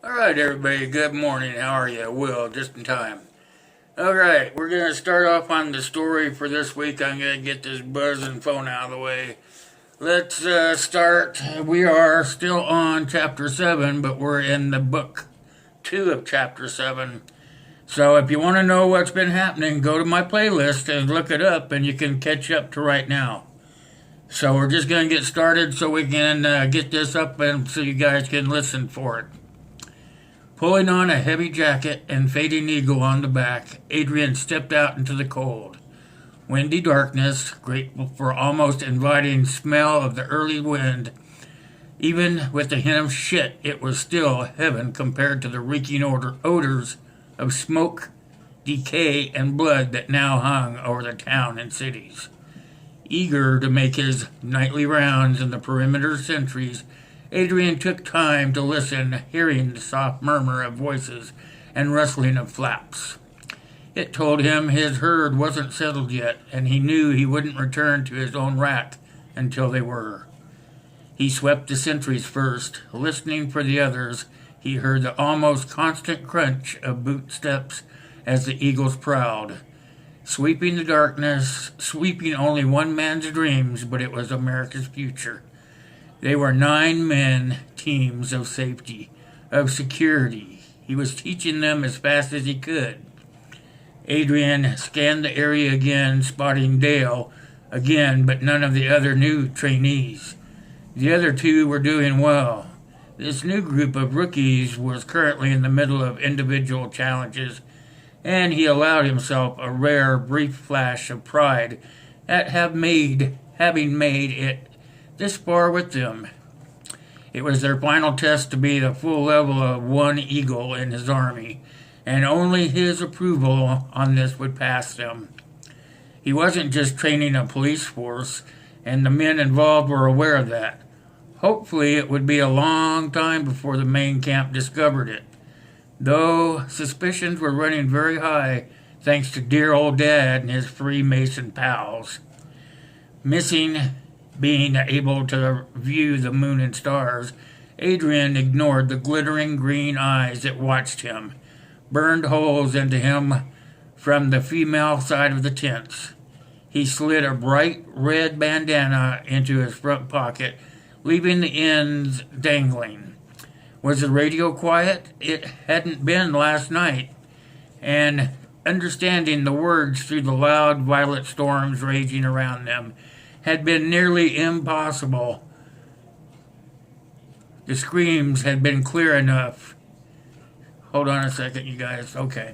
Alright, everybody, good morning. How are you? Will, just in time. Alright, we're going to start off on the story for this week. I'm going to get this buzzing phone out of the way. Let's start. We are still on chapter 7, but we're in the book 2 of chapter 7. So if you want to know what's been happening, go to my playlist and look it up, and you can catch up to right now. So we're just going to get started so we can get this up and so you guys can listen for it. Pulling on a heavy jacket and fading eagle on the back, Adrian stepped out into the cold. Windy darkness, grateful for almost inviting smell of the early wind. Even with the hint of shit, it was still heaven compared to the reeking odors of smoke, decay, and blood that now hung over the town and cities. Eager to make his nightly rounds in the perimeter sentries, Adrian took time to listen, hearing the soft murmur of voices and rustling of flaps. It told him his herd wasn't settled yet, and he knew he wouldn't return to his own rack until they were. He swept the sentries first. Listening for the others, he heard the almost constant crunch of boot steps as the eagles prowled. Sweeping the darkness, sweeping only one man's dreams, but it was America's future. They were 9-man teams of safety, of security. He was teaching them as fast as he could. Adrian scanned the area again, spotting Dale again, but none of the other new trainees. The other two were doing well. This new group of rookies was currently in the middle of individual challenges, and he allowed himself a rare, brief flash of pride at having made it this far with them. It was their final test to be the full level of one eagle in his army, and only his approval on this would pass them. He wasn't just training a police force, and the men involved were aware of that. Hopefully it would be a long time before the main camp discovered it, though suspicions were running very high thanks to dear old Dad and his Freemason pals. Missing being able to view the moon and stars, Adrian ignored the glittering green eyes that watched him, burned holes into him from the female side of the tents. He slid a bright red bandana into his front pocket, leaving the ends dangling. Was the radio quiet? It hadn't been last night, and understanding the words through the loud violet storms raging around them had been nearly impossible. The screams had been clear enough. Hold on a second, you guys. Okay.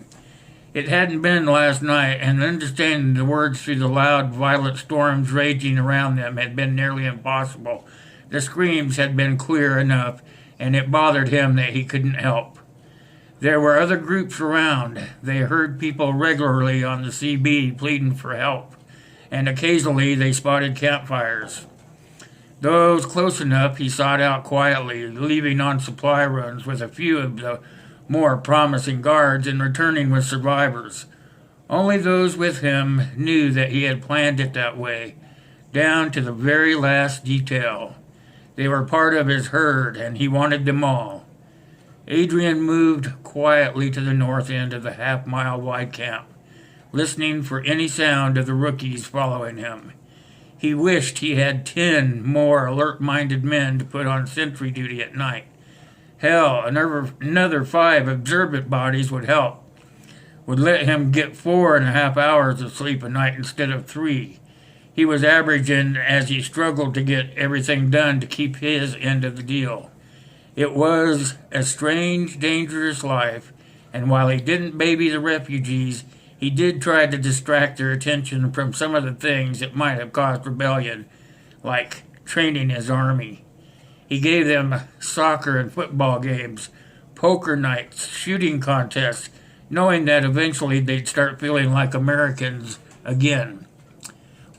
It hadn't been last night, and understanding the words through the loud violet storms raging around them had been nearly impossible. The screams had been clear enough, and it bothered him that he couldn't help. There were other groups around. They heard people regularly on the CB pleading for help, and occasionally they spotted campfires. Those close enough he sought out quietly, leaving on supply runs with a few of the more promising guards and returning with survivors. Only those with him knew that he had planned it that way, down to the very last detail. They were part of his herd, and he wanted them all. Adrian moved quietly to the north end of the half-mile wide camp, listening for any sound of the rookies following him. He wished he had 10 more alert-minded men to put on sentry duty at night. Hell, another 5 observant bodies would help. Would let him get 4.5 hours of sleep a night instead of 3. He was averaging as he struggled to get everything done to keep his end of the deal. It was a strange, dangerous life, and while he didn't baby the refugees, he did try to distract their attention from some of the things that might have caused rebellion, like training his army. He gave them soccer and football games, poker nights, shooting contests, knowing that eventually they'd start feeling like Americans again.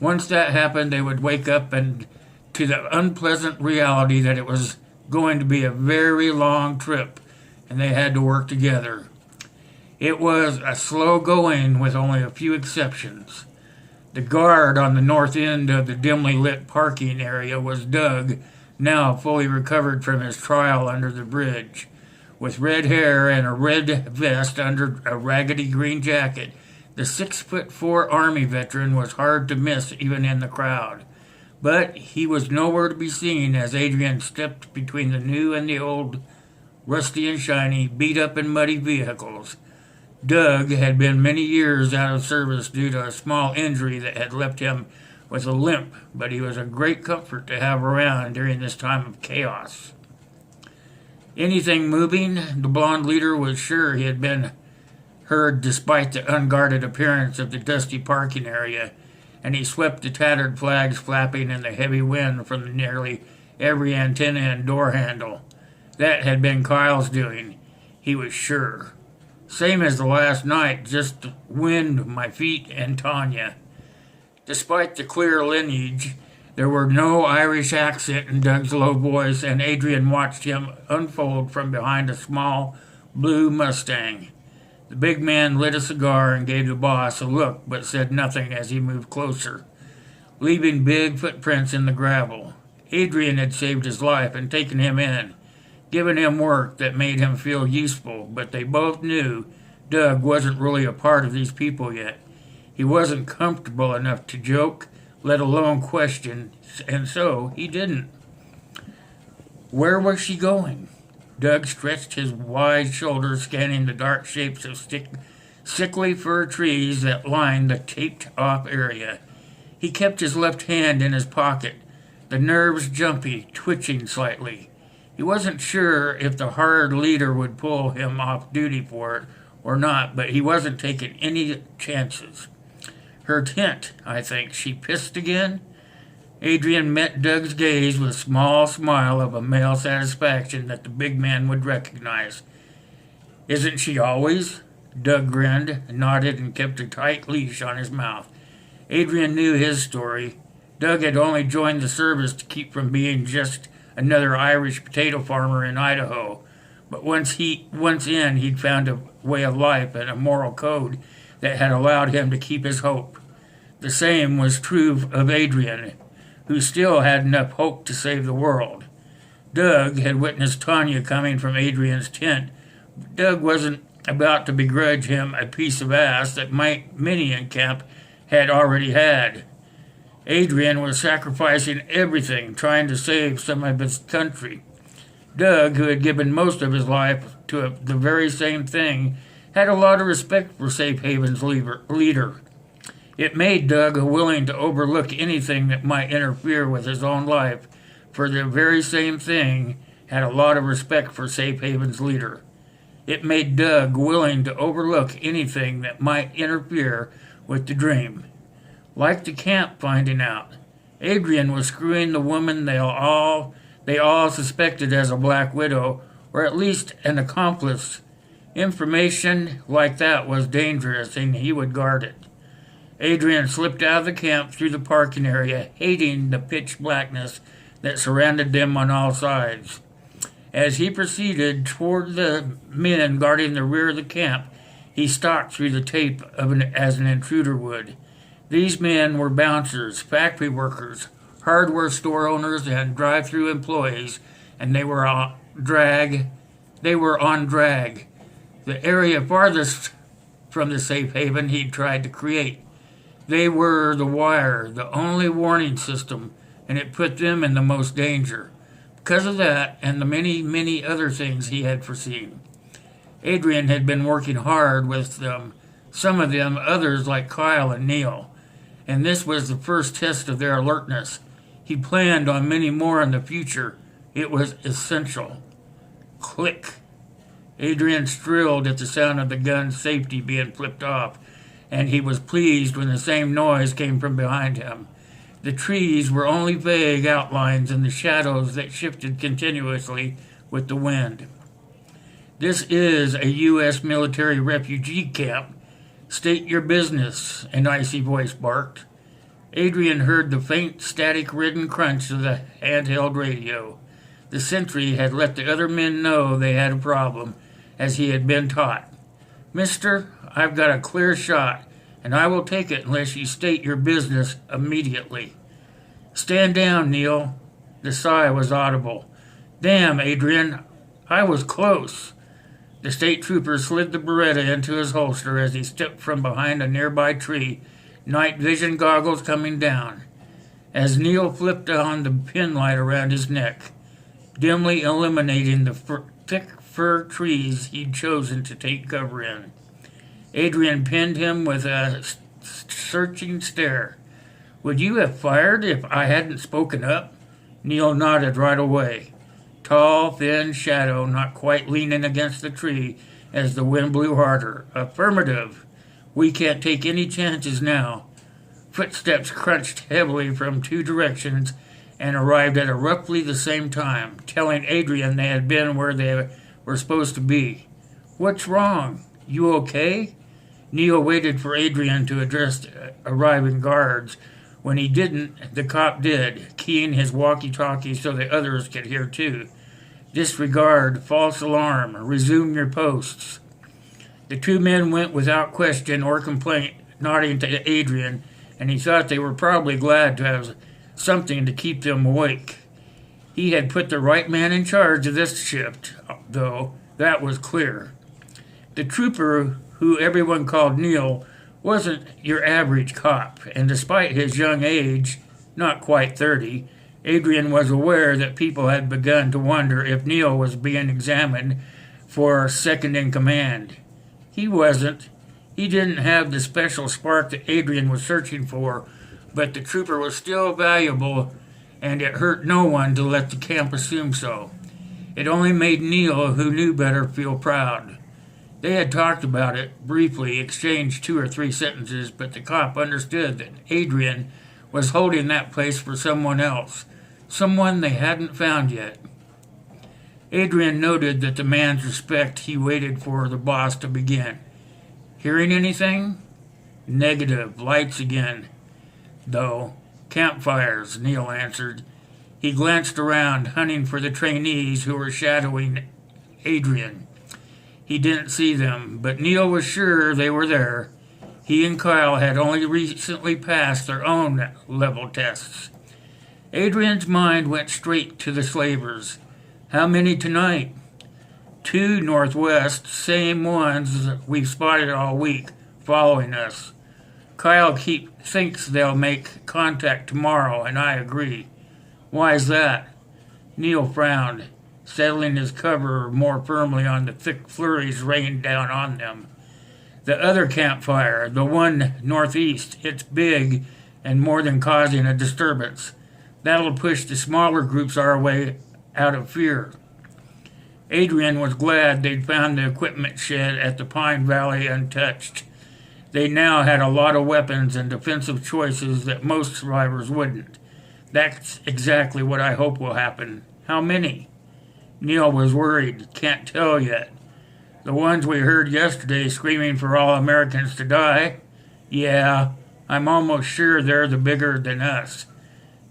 Once that happened, they would wake up and to the unpleasant reality that it was going to be a very long trip, and they had to work together. It was a slow going with only a few exceptions. The guard on the north end of the dimly lit parking area was Doug, now fully recovered from his trial under the bridge. with red hair and a red vest under a raggedy green jacket. The 6'4" Army veteran was hard to miss even in the crowd. But he was nowhere to be seen as Adrian stepped between the new and the old, rusty and shiny, beat up and muddy vehicles. Doug had been many years out of service due to a small injury that had left him with a limp, but he was a great comfort to have around during this time of chaos. Anything moving, the blond leader was sure he had been heard despite the unguarded appearance of the dusty parking area, and he swept the tattered flags flapping in the heavy wind from nearly every antenna and door handle. That had been Kyle's doing, he was sure. Same as the last night, just wind, my feet, and Tanya. Despite the clear lineage, there were no Irish accent in Doug's low voice, and Adrian watched him unfold from behind a small blue Mustang. The big man lit a cigar and gave the boss a look, but said nothing as he moved closer, leaving big footprints in the gravel. Adrian had saved his life and taken him in, given him work that made him feel useful, but they both knew Doug wasn't really a part of these people yet. He wasn't comfortable enough to joke, let alone question, and so he didn't. Where was she going? Doug stretched his wide shoulders, scanning the dark shapes of sickly fir trees that lined the taped-off area. He kept his left hand in his pocket, the nerves jumpy, twitching slightly. He wasn't sure if the hard leader would pull him off duty for it or not, but he wasn't taking any chances. Her tent, I think. She pissed again? Adrian met Doug's gaze with a small smile of a male satisfaction that the big man would recognize. Isn't she always? Doug grinned, nodded, and kept a tight leash on his mouth. Adrian knew his story. Doug had only joined the service to keep from being just another Irish potato farmer in Idaho. But once in, he'd found a way of life and a moral code that had allowed him to keep his hope. The same was true of Adrian, who still had enough hope to save the world. Doug had witnessed Tanya coming from Adrian's tent. Doug wasn't about to begrudge him a piece of ass that many in camp had already had. Adrian was sacrificing everything, trying to save some of his country. Doug, who had given most of his life to the very same thing, had a lot of respect for Safe Haven's leader. It made Doug willing to overlook anything that might interfere with his own life, for the very same thing had a lot of respect for Safe Haven's leader. It made Doug willing to overlook anything that might interfere with the dream. Like the camp finding out, Adrian was screwing the woman they all suspected as a Black Widow, or at least an accomplice. Information like that was dangerous, and he would guard it. Adrian slipped out of the camp through the parking area, hating the pitch blackness that surrounded them on all sides. As he proceeded toward the men guarding the rear of the camp, he stalked through the tape as an intruder would. These men were bouncers, factory workers, hardware store owners, and drive-through employees, and they were on drag. The area farthest from the safe haven he'd tried to create. They were the wire, the only warning system, and it put them in the most danger. Because of that, and the many, many other things he had foreseen. Adrian had been working hard with them, some of them, others like Kyle and Neil, and this was the first test of their alertness. He planned on many more in the future. It was essential. Click. Adrian thrilled at the sound of the gun's safety being flipped off, and he was pleased when the same noise came from behind him. The trees were only vague outlines in the shadows that shifted continuously with the wind. This is a U.S. military refugee camp. State your business, an icy voice barked. Adrian heard the faint, static-ridden crunch of the handheld radio. The sentry had let the other men know they had a problem, as he had been taught. Mister, I've got a clear shot, and I will take it unless you state your business immediately. Stand down, Neil. The sigh was audible. Damn, Adrian, I was close. The state trooper slid the Beretta into his holster as he stepped from behind a nearby tree, night vision goggles coming down. As Neil flipped on the pin light around his neck, dimly illuminating the thick fir trees he'd chosen to take cover in. Adrian pinned him with a searching stare. "Would you have fired if I hadn't spoken up?" Neil nodded right away. Tall, thin shadow not quite leaning against the tree as the wind blew harder. "Affirmative. We can't take any chances now." Footsteps crunched heavily from two directions and arrived at roughly the same time, telling Adrian they had been where they were supposed to be. "What's wrong? You okay?" Neil waited for Adrian to address arriving guards. When he didn't, the cop did, keying his walkie-talkie so the others could hear too. "Disregard, false alarm, resume your posts." The two men went without question or complaint, nodding to Adrian, and he thought they were probably glad to have something to keep them awake. He had put the right man in charge of this shift, though, that was clear. The trooper, who everyone called Neil, wasn't your average cop, and despite his young age, not quite 30, Adrian was aware that people had begun to wonder if Neil was being examined for second in command. He wasn't. He didn't have the special spark that Adrian was searching for, but the trooper was still valuable, and it hurt no one to let the camp assume so. It only made Neil, who knew better, feel proud. They had talked about it, briefly, exchanged 2 or 3 sentences, but the cop understood that Adrian was holding that place for someone else, someone they hadn't found yet. Adrian noted that the man's respect he waited for the boss to begin. "Hearing anything?" "Negative. Lights again, though. Campfires," Neil answered. He glanced around, hunting for the trainees who were shadowing Adrian. He didn't see them, but Neil was sure they were there. He and Kyle had only recently passed their own level tests. Adrian's mind went straight to the slavers. "How many tonight?" "2 northwest, same ones we've spotted all week, following us. Kyle thinks they'll make contact tomorrow, and I agree." "Why's that?" Neil frowned, settling his cover more firmly on the thick flurries rained down on them. "The other campfire, the one northeast, it's big and more than causing a disturbance. That'll push the smaller groups our way out of fear." Adrian was glad they'd found the equipment shed at the Pine Valley untouched. They now had a lot of weapons and defensive choices that most survivors wouldn't. "That's exactly what I hope will happen." "How many?" Neil was worried. "Can't tell yet. The ones we heard yesterday screaming for all Americans to die? Yeah, I'm almost sure they're the bigger than us."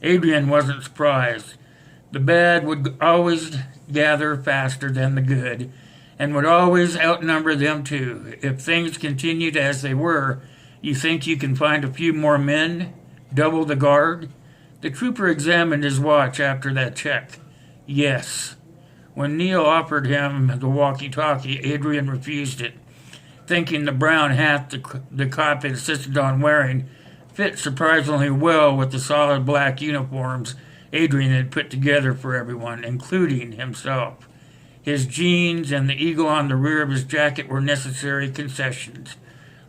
Adrian wasn't surprised. The bad would always gather faster than the good, and would always outnumber them too. If things continued as they were, you think you can find a few more men? Double the guard? The trooper examined his watch after that check. Yes. When Neil offered him the walkie-talkie, Adrian refused it, thinking the brown hat the cop insisted on wearing fit surprisingly well with the solid black uniforms Adrian had put together for everyone, including himself. His jeans and the eagle on the rear of his jacket were necessary concessions.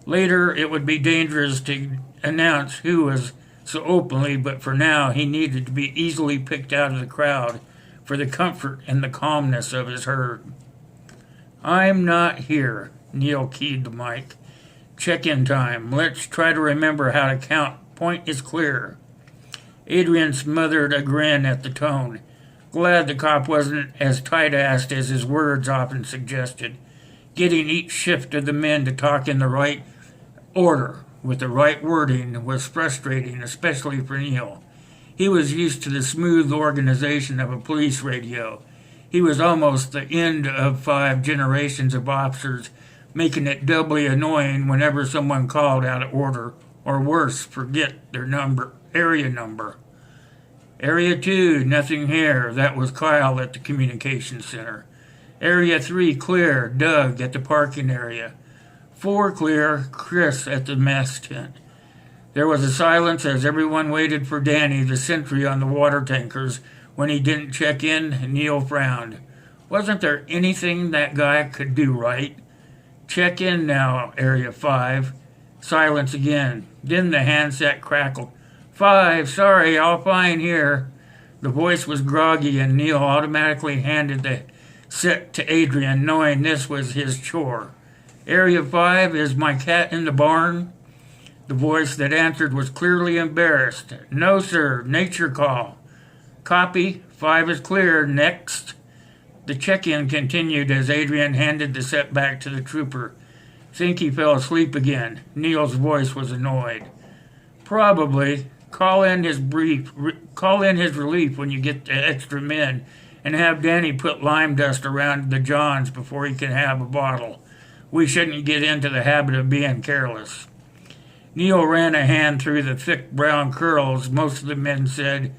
Later, it would be dangerous to announce who was so openly, but for now he needed to be easily picked out of the crowd for the comfort and the calmness of his herd. "I'm not here," Neil keyed the mic. "Check-in time. Let's try to remember how to count. Point is clear." Adrian smothered a grin at the tone, glad the cop wasn't as tight-assed as his words often suggested. Getting each shift of the men to talk in the right order, with the right wording, was frustrating, especially for Neil. He was used to the smooth organization of a police radio. He was almost the end of 5 generations of officers, making it doubly annoying whenever someone called out of order, or worse, forget their area number. "Area 2, nothing here." That was Kyle at the communications center. Area 3 clear, Doug at the parking area. 4 clear, Chris at the mess tent. There was a silence as everyone waited for Danny, the sentry on the water tankers. When he didn't check in, Neil frowned. Wasn't there anything that guy could do right? Check in now, Area 5. Silence again. Then the handset crackled. 5, sorry, all fine here. The voice was groggy and Neil automatically handed the set to Adrian, knowing this was his chore. Area 5, is my cat in the barn? The voice that answered was clearly embarrassed. No, sir, nature call. Copy, 5 is clear, next. The check-in continued as Adrian handed the set back to the trooper. Think he fell asleep again. Neil's voice was annoyed. Probably. Call in his relief when you get the extra men, and have Danny put lime dust around the johns before he can have a bottle. We shouldn't get into the habit of being careless. Neil ran a hand through the thick brown curls. Most of the men said,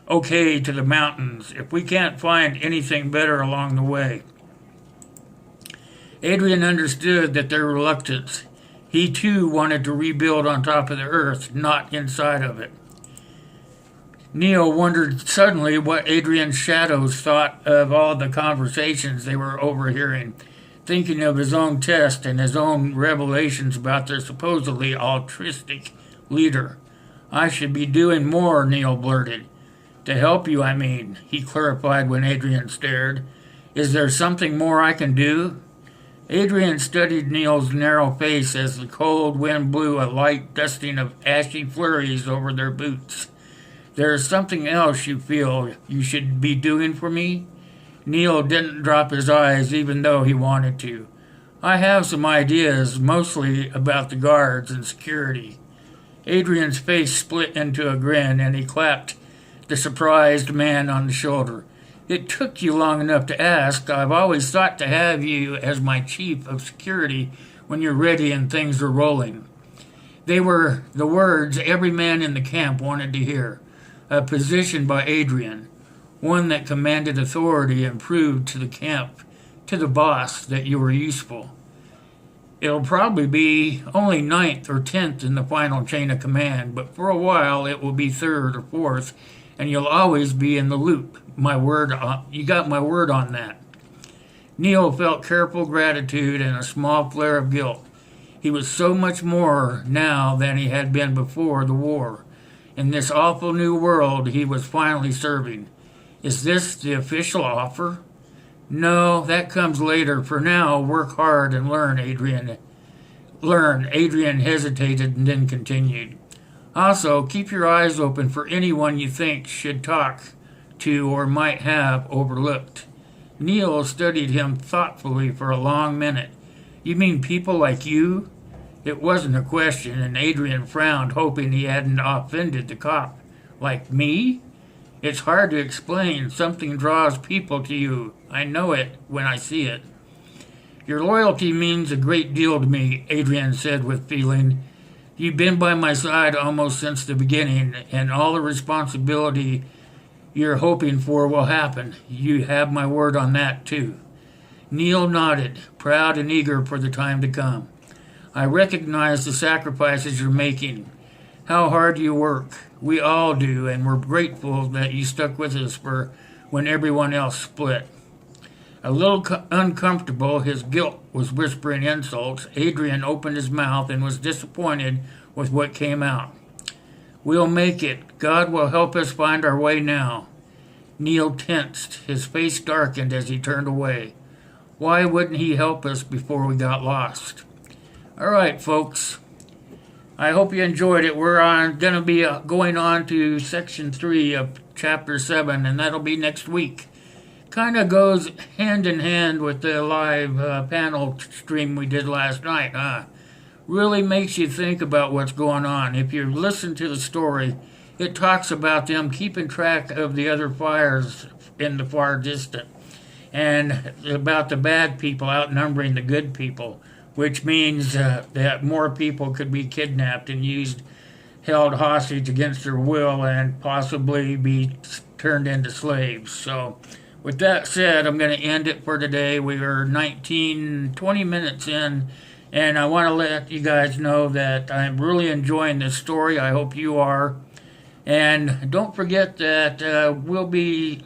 okay to the mountains, if we can't find anything better along the way. Adrian understood that their reluctance. He too wanted to rebuild on top of the earth, not inside of it. Neil wondered suddenly what Adrian's shadows thought of all the conversations they were overhearing, thinking of his own test and his own revelations about their supposedly altruistic leader. I should be doing more, Neil blurted. To help you, I mean, he clarified when Adrian stared. Is there something more I can do? Adrian studied Neil's narrow face as the cold wind blew a light dusting of ashy flurries over their boots. There's something else you feel you should be doing for me? Neil didn't drop his eyes even though he wanted to. I have some ideas, mostly about the guards and security. Adrian's face split into a grin and he clapped the surprised man on the shoulder. It took you long enough to ask. I've always thought to have you as my chief of security when you're ready and things are rolling. They were the words every man in the camp wanted to hear. A position by Adrian, one that commanded authority and proved to the camp, to the boss, that you were useful. It'll probably be only 9th or 10th in the final chain of command, but for a while it will be 3rd or 4th, and you'll always be in the loop. You got my word on that. Neil felt careful gratitude and a small flare of guilt. He was so much more now than he had been before the war. In this awful new world he was finally serving. Is this the official offer? No, that comes later. For now, work hard and learn, Adrian. Learn. Adrian hesitated and then continued. Also, keep your eyes open for anyone you think should talk to or might have overlooked. Neil studied him thoughtfully for a long minute. You mean people like you? It wasn't a question, and Adrian frowned, hoping he hadn't offended the cop. Like me? It's hard to explain. Something draws people to you. I know it when I see it. Your loyalty means a great deal to me, Adrian said with feeling. You've been by my side almost since the beginning, and all the responsibility you're hoping for will happen. You have my word on that, too. Neil nodded, proud and eager for the time to come. I recognize the sacrifices you're making, how hard you work. We all do, and we're grateful that you stuck with us for when everyone else split. A little uncomfortable, his guilt was whispering insults. Adrian opened his mouth and was disappointed with what came out. We'll make it. God will help us find our way now. Neil tensed. His face darkened as he turned away. Why wouldn't he help us before we got lost? All right, folks. I hope you enjoyed it. We're going to be going on to Section 3 of Chapter 7, and that'll be next week. Kind of goes hand in hand with the live panel stream we did last night. Really makes you think about what's going on. If you listen to the story, it talks about them keeping track of the other fires in the far distant, and about the bad people outnumbering the good people, which means that more people could be kidnapped and held hostage against their will and possibly be turned into slaves. So with that said, I'm going to end it for today. We are 20 minutes in, and I want to let you guys know that I'm really enjoying this story. I hope you are. And don't forget that I'll be,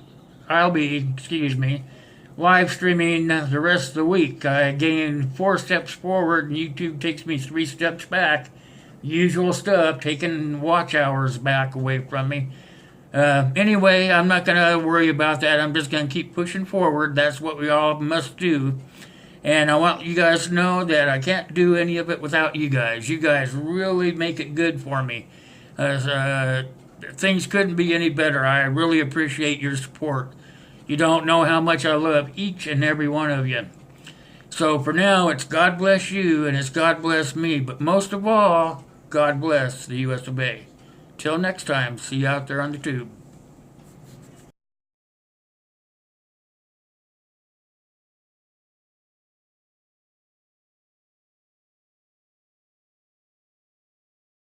live streaming the rest of the week. I gain 4 steps forward, and YouTube takes me 3 steps back. Usual stuff, taking watch hours back away from me. Anyway, I'm not going to worry about that. I'm just going to keep pushing forward. That's what we all must do. And I want you guys to know that I can't do any of it without you guys. You guys really make it good for me. Things couldn't be any better. I really appreciate your support. You don't know how much I love each and every one of you. So for now, it's God bless you and it's God bless me. But most of all, God bless the US of A. Till next time, see you out there on the tube.